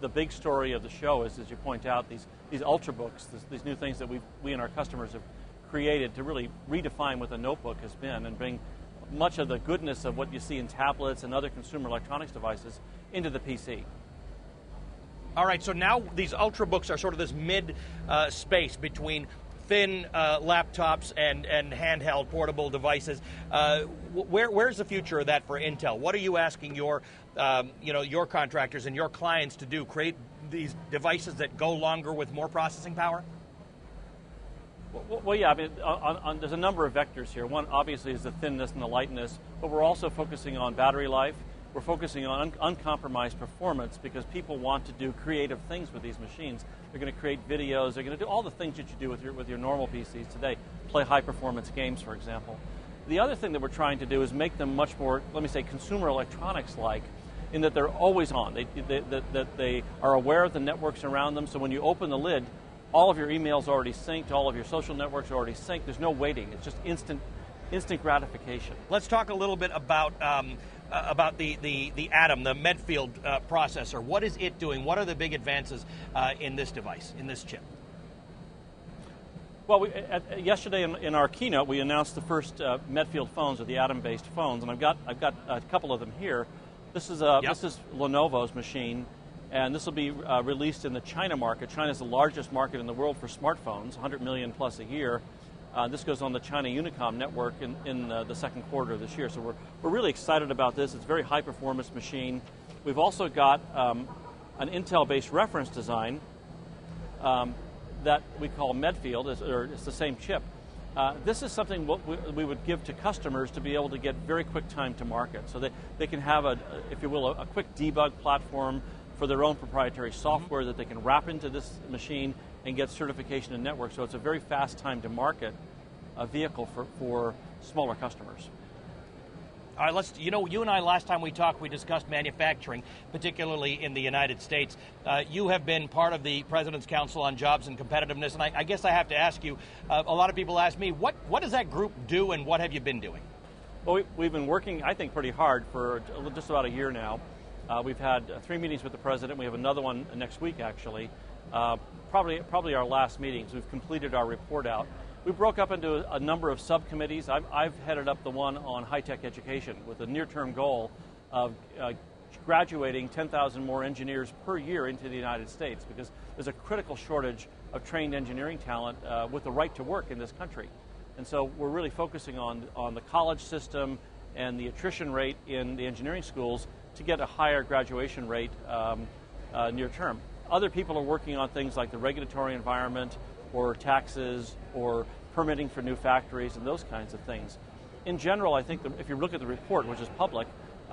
the big story of the show is, as you point out, these Ultrabooks, these new things that we and our customers have created to really redefine what the notebook has been and bring much of the goodness of what you see in tablets and other consumer electronics devices into the PC. All right, so now these Ultrabooks are sort of this mid space between thin laptops and handheld portable devices. Where's the future of that for Intel? What are you asking your your contractors and your clients to do? Create these devices that go longer with more processing power? Well, yeah, I mean, there's a number of vectors here. One, obviously, is the thinness and the lightness, but we're also focusing on battery life. We're focusing on uncompromised performance because people want to do creative things with these machines. They're going to create videos. They're going to do all the things that you do with your normal PCs today. Play high-performance games, for example. The other thing that we're trying to do is make them much more, let me say, consumer electronics-like, in that they're always on. They are aware of the networks around them, so when you open the lid, all of your emails are already synced, all of your social networks are already synced. There's no waiting. It's just instant gratification. Let's talk a little bit about the Atom, the Medfield processor. What is it doing? What are the big advances in this device, in this chip? Well, yesterday in our keynote, we announced the first Medfield phones, or the Atom-based phones, and I've got a couple of them here. This is Lenovo's machine, and this will be released in the China market. China is the largest market in the world for smartphones, 100 million plus a year. This goes on the China Unicom network in the second quarter of this year. So we're really excited about this. It's a very high-performance machine. We've also got an Intel-based reference design that we call Medfield, or it's the same chip. This is something we would give to customers to be able to get very quick time to market. So they can have, if you will, a quick debug platform for their own proprietary software that they can wrap into this machine and get certification in network. So it's a very fast time to market vehicle for smaller customers. All right, you and I, last time we talked, we discussed manufacturing, particularly in the United States. You have been part of the President's Council on Jobs and Competitiveness, and I guess I have to ask you, a lot of people ask me, what does that group do and what have you been doing? Well, we've been working, I think, pretty hard for just about a year now. We've had 3 meetings with the President. We have another one next week, actually. Probably our last meetings. We've completed our report out. We broke up into a number of subcommittees. I've headed up the one on high-tech education with a near-term goal of graduating 10,000 more engineers per year into the United States, because there's a critical shortage of trained engineering talent with the right to work in this country. And so we're really focusing on the college system and the attrition rate in the engineering schools to get a higher graduation rate near term. Other people are working on things like the regulatory environment, or taxes, or permitting for new factories, and those kinds of things. In general, I think if you look at the report, which is public,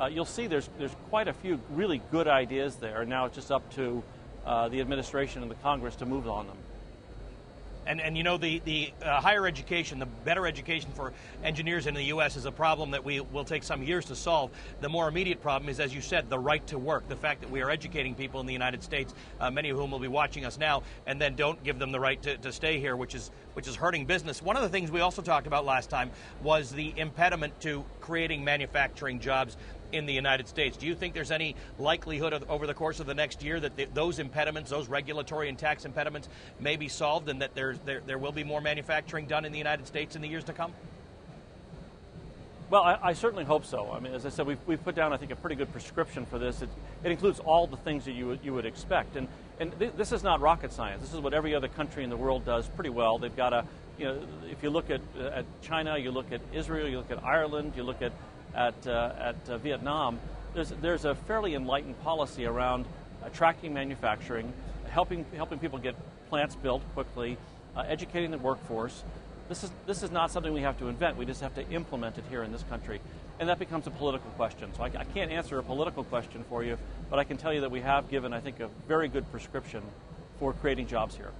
you'll see there's quite a few really good ideas there, and now it's just up to the administration and the Congress to move on them. And you know, the higher education, the better education for engineers in the U.S. is a problem that will take some years to solve. The more immediate problem is, as you said, the right to work, the fact that we are educating people in the United States, many of whom will be watching us now, and then don't give them the right to stay here, which is hurting business. One of the things we also talked about last time was the impediment to creating manufacturing jobs in the United States. Do you think there's any likelihood over the course of the next year that those impediments, those regulatory and tax impediments, may be solved, and that there will be more manufacturing done in the United States in the years to come? Well, I certainly hope so. I mean, as I said, we've put down, I think, a pretty good prescription for this. It includes all the things that you would expect, and this is not rocket science. This is what every other country in the world does pretty well. They've got if you look at China, you look at Israel, you look at Ireland, you look at Vietnam, there's a fairly enlightened policy around attracting manufacturing, helping people get plants built quickly, educating the workforce. This is not something we have to invent. We just have to implement it here in this country, and that becomes a political question. So I can't answer a political question for you, but I can tell you that we have given, I think, a very good prescription for creating jobs here.